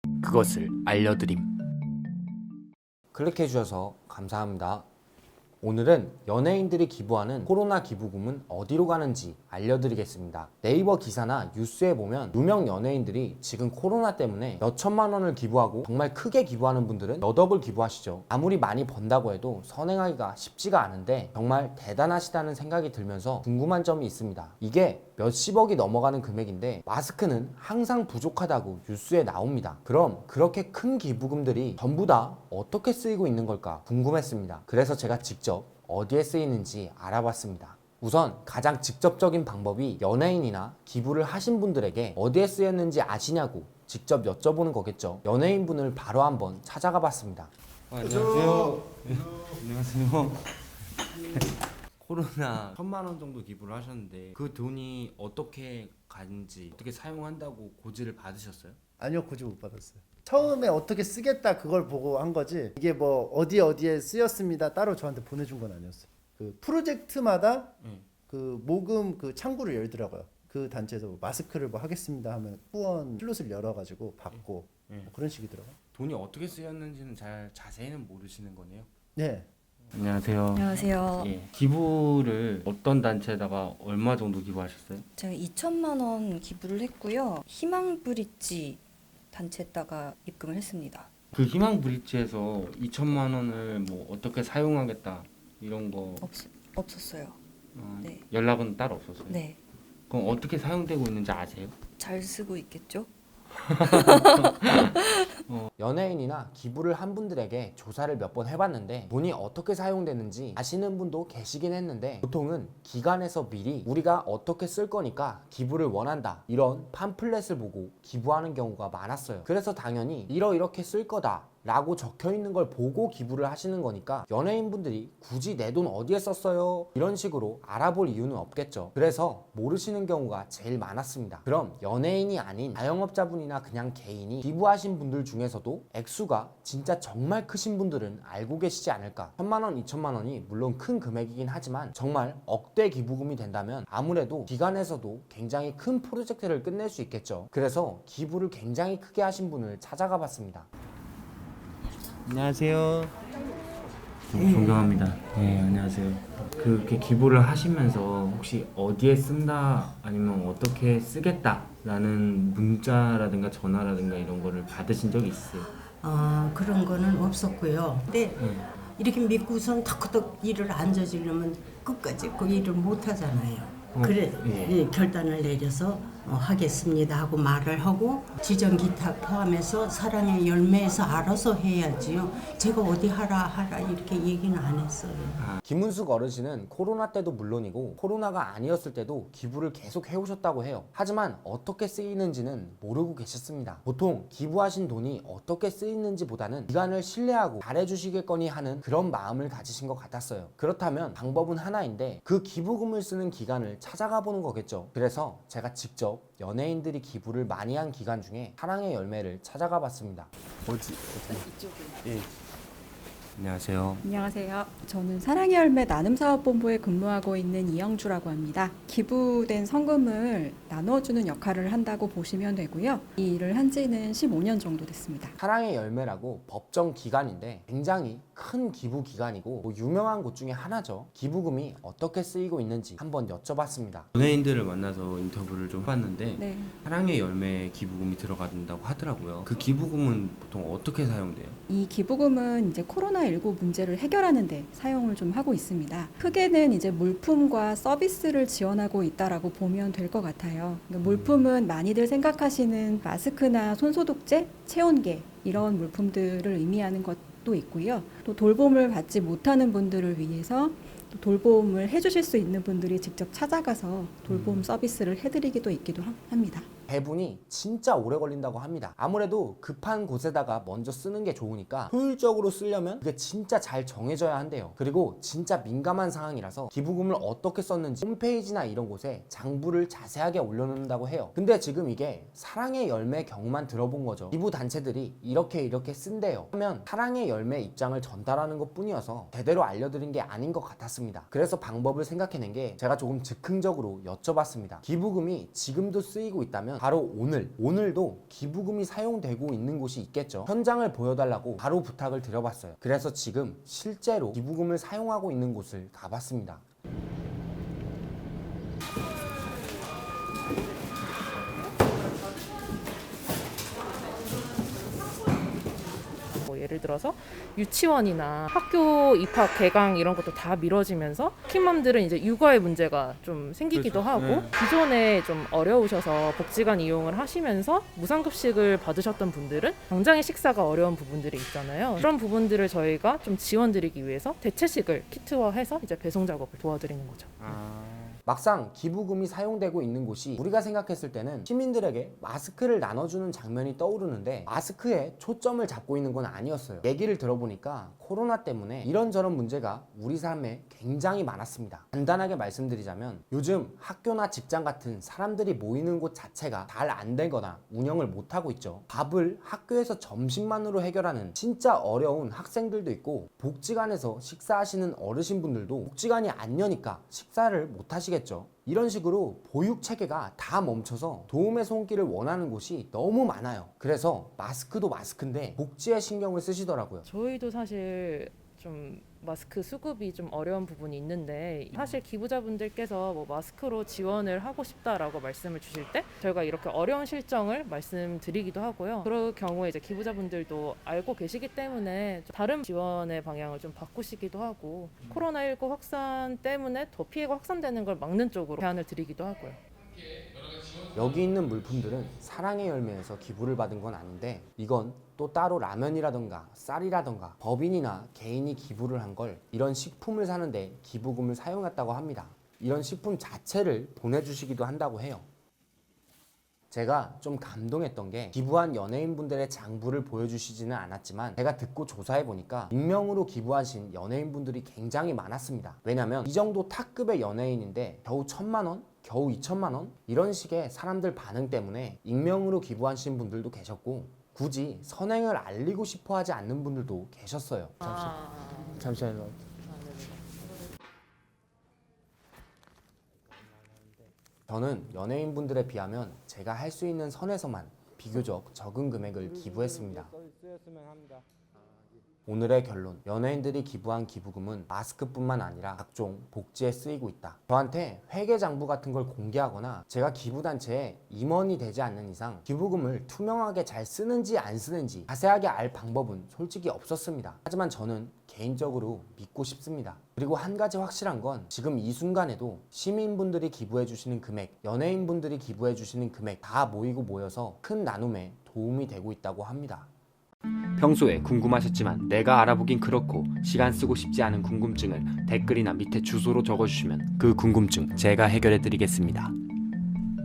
그것을 알려드림. 클릭해주셔서 감사합니다. 오늘은 연예인들이 기부하는 코로나 기부금은 어디로 가는지 알려드리겠습니다. 네이버 기사나 뉴스에 보면 유명 연예인들이 지금 코로나 때문에 몇 천만 원을 기부하고 정말 크게 기부하는 분들은 몇 억을 기부하시죠. 아무리 많이 번다고 해도 선행하기가 쉽지가 않은데 정말 대단하시다는 생각이 들면서 궁금한 점이 있습니다. 이게 몇십억이 넘어가는 금액인데 마스크는 항상 부족하다고 뉴스에 나옵니다. 그럼 그렇게 큰 기부금들이 전부 다 어떻게 쓰이고 있는 걸까 궁금했습니다. 그래서 제가 직접 어디에 쓰이는지 알아봤습니다. 우선 가장 직접적인 방법이 연예인이나 기부를 하신 분들에게 어디에 쓰였는지 아시냐고 직접 여쭤보는 거겠죠. 연예인분을 바로 한번 찾아가 봤습니다. 안녕하세요. 안녕하세요. 코로나 1,000만 원 정도 기부를 하셨는데 그 돈이 어떻게 가는지 어떻게 사용한다고 고지를 받으셨어요? 아니요, 고지 못 받았어요. 처음에 어떻게 쓰겠다 그걸 보고 한 거지. 이게 뭐 어디에 쓰였습니다 따로 저한테 보내준 건 아니었어요. 그 프로젝트마다 그 모금 그 창구를 열더라고요. 그 단체에서 뭐 마스크를 뭐 하겠습니다 하면 후원 슬롯을 열어가지고 받고 뭐 그런 식이더라고요. 돈이 어떻게 쓰였는지는 잘 자세히는 모르시는 거네요. 네. 안녕하세요. 안녕하세요. 예. 기부를 어떤 단체에다가 얼마 정도 기부하셨어요? 제가 2천만 원 기부를 했고요. 희망 브릿지 단체에다가 입금을 했습니다. 그 희망 브릿지에서 2천만 원을 뭐 어떻게 사용하겠다 이런 거 없었어요. 네. 연락은 따로 없었어요? 네. 그럼 어떻게 사용되고 있는지 아세요? 잘 쓰고 있겠죠? 연예인이나 기부를 한 분들에게 조사를 몇 번 해봤는데 돈이 어떻게 사용되는지 아시는 분도 계시긴 했는데 보통은 기관에서 미리 우리가 어떻게 쓸 거니까 기부를 원한다 이런 팜플렛을 보고 기부하는 경우가 많았어요. 그래서 당연히 이렇게 쓸 거다 라고 적혀 있는 걸 보고 기부를 하시는 거니까 연예인분들이 굳이 내 돈 어디에 썼어요? 이런 식으로 알아볼 이유는 없겠죠. 그래서 모르시는 경우가 제일 많았습니다. 그럼 연예인이 아닌 자영업자분이나 그냥 개인이 기부하신 분들 중에서도 액수가 진짜 정말 크신 분들은 알고 계시지 않을까? 1,000만 원, 2천만 원이 물론 큰 금액이긴 하지만 정말 억대 기부금이 된다면 아무래도 기관에서도 굉장히 큰 프로젝트를 끝낼 수 있겠죠. 그래서 기부를 굉장히 크게 하신 분을 찾아가 봤습니다. 안녕하세요. 존경합니다. 네, 안녕하세요. 그렇게 기부를 하시면서 혹시 어디에 쓴다 아니면 어떻게 쓰겠다라는 문자라든가 전화라든가 이런 거를 받으신 적이 있어요? 그런 거는 없었고요. 근데 이렇게 믿고선 덕덕 일을 안 저지르면 끝까지 그 일을 못 하잖아요. 그래 예, 결단을 내려서 하겠습니다 하고 말을 하고 지정 기탁 포함해서 사랑의 열매에서 알아서 해야지요. 제가 어디 하라 이렇게 얘기는 안 했어요. 김은숙 어르신은 코로나 때도 물론이고 코로나가 아니었을 때도 기부를 계속 해오셨다고 해요. 하지만 어떻게 쓰이는지는 모르고 계셨습니다. 보통 기부하신 돈이 어떻게 쓰이는지 보다는 기관을 신뢰하고 잘해주시겠거니 하는 그런 마음을 가지신 것 같았어요. 그렇다면 방법은 하나인데 그 기부금을 쓰는 기관을 찾아가 보는 거겠죠. 그래서 제가 직접 연예인들이 기부를 많이 한 기관 중에 사랑의 열매를 찾아가 봤습니다. 안녕하세요. 안녕하세요. 저는 사랑의 열매 나눔사업본부에 근무하고 있는 이영주라고 합니다. 기부된 성금을 나눠주는 역할을 한다고 보시면 되고요. 이 일을 한 지는 15년 정도 됐습니다. 사랑의 열매라고 법정 기관인데 굉장히 큰 기부 기관이고 유명한 곳 중에 하나죠. 기부금이 어떻게 쓰이고 있는지 한번 여쭤봤습니다. 연예인들을 만나서 인터뷰를 좀 해봤는데 네. 사랑의 열매에 기부금이 들어간다고 하더라고요. 그 기부금은 보통 어떻게 사용돼요? 이 기부금은 이제 코로나19 문제를 해결하는 데 사용을 좀 하고 있습니다. 크게는 이제 물품과 서비스를 지원하고 있다라고 보면 될 것 같아요. 그러니까 물품은 많이들 생각하시는 마스크나 손소독제, 체온계 이런 물품들을 의미하는 것도 있고요. 또 돌봄을 받지 못하는 분들을 위해서 또 돌봄을 해주실 수 있는 분들이 직접 찾아가서 돌봄 서비스를 해드리기도 있기도 합니다. 배분이 진짜 오래 걸린다고 합니다. 아무래도 급한 곳에다가 먼저 쓰는 게 좋으니까 효율적으로 쓰려면 그게 진짜 잘 정해져야 한대요. 그리고 진짜 민감한 상황이라서 기부금을 어떻게 썼는지 홈페이지나 이런 곳에 장부를 자세하게 올려놓는다고 해요. 근데 지금 이게 사랑의 열매 경우만 들어본 거죠. 기부 단체들이 이렇게 쓴대요 하면 사랑의 열매 입장을 전달하는 것 뿐이어서 제대로 알려드린 게 아닌 것 같았습니다. 그래서 방법을 생각해낸 게 제가 조금 즉흥적으로 여쭤봤습니다. 기부금이 지금도 쓰이고 있다면 바로 오늘도 기부금이 사용되고 있는 곳이 있겠죠. 현장을 보여달라고 바로 부탁을 드려봤어요. 그래서 지금 실제로 기부금을 사용하고 있는 곳을 가봤습니다. 예를 들어서 유치원이나 학교 입학 개강 이런 것도 다 미뤄지면서 팀맘들은 이제 육아의 문제가 좀 생기기도 하고 기존에 좀 어려우셔서 복지관 이용을 하시면서 무상급식을 받으셨던 분들은 당장의 식사가 어려운 부분들이 있잖아요. 그런 부분들을 저희가 좀 지원드리기 위해서 대체식을 키트화해서 이제 배송 작업을 도와드리는 거죠. 막상 기부금이 사용되고 있는 곳이 우리가 생각했을 때는 시민들에게 마스크를 나눠주는 장면이 떠오르는데 마스크에 초점을 잡고 있는 건 아니었어요. 얘기를 들어보니까 코로나 때문에 이런저런 문제가 우리 삶에 굉장히 많았습니다. 간단하게 말씀드리자면 요즘 학교나 직장 같은 사람들이 모이는 곳 자체가 잘 안 되거나 운영을 못하고 있죠. 밥을 학교에서 점심만으로 해결하는 진짜 어려운 학생들도 있고 복지관에서 식사하시는 어르신분들도 복지관이 안 여니까 식사를 못 하시겠죠. 이런 식으로 보육 체계가 다 멈춰서 도움의 손길을 원하는 곳이 너무 많아요. 그래서 마스크도 마스크인데 복지에 신경을 쓰시더라고요. 저희도 사실 좀 마스크 수급이 좀 어려운 부분이 있는데 사실 기부자분들께서 뭐 마스크로 지원을 하고 싶다라고 말씀을 주실 때 저희가 이렇게 어려운 실정을 말씀드리기도 하고요. 그럴 경우에 이제 기부자분들도 알고 계시기 때문에 다른 지원의 방향을 좀 바꾸시기도 하고 코로나19 확산 때문에 더 피해가 확산되는 걸 막는 쪽으로 제안을 드리기도 하고요. 여기 있는 물품들은 사랑의 열매에서 기부를 받은 건 아닌데 이건 또 따로 라면이라던가 쌀이라던가 법인이나 개인이 기부를 한 걸 이런 식품을 사는데 기부금을 사용했다고 합니다. 이런 식품 자체를 보내주시기도 한다고 해요. 제가 좀 감동했던 게 기부한 연예인분들의 장부를 보여주시지는 않았지만 제가 듣고 조사해보니까 익명으로 기부하신 연예인분들이 굉장히 많았습니다. 왜냐면 이 정도 탑급의 연예인인데 겨우 1,000만 원? 겨우 2,000만 원? 이런 식의 사람들 반응 때문에 익명으로 기부하신 분들도 계셨고 굳이 선행을 알리고 싶어 하지 않는 분들도 계셨어요. 잠시만요. 저는 연예인분들에 비하면 제가 할 수 있는 선에서만 비교적 적은 금액을 기부했습니다. 오늘의 결론, 연예인들이 기부한 기부금은 마스크뿐만 아니라 각종 복지에 쓰이고 있다. 저한테 회계장부 같은 걸 공개하거나 제가 기부단체에 임원이 되지 않는 이상 기부금을 투명하게 잘 쓰는지 안 쓰는지 자세하게 알 방법은 솔직히 없었습니다. 하지만 저는 개인적으로 믿고 싶습니다. 그리고 한 가지 확실한 건 지금 이 순간에도 시민분들이 기부해 주시는 금액, 연예인분들이 기부해 주시는 금액 다 모이고 모여서 큰 나눔에 도움이 되고 있다고 합니다. 평소에 궁금하셨지만 내가 알아보긴 그렇고 시간 쓰고 싶지 않은 궁금증을 댓글이나 밑에 주소로 적어주시면 그 궁금증 제가 해결해 드리겠습니다.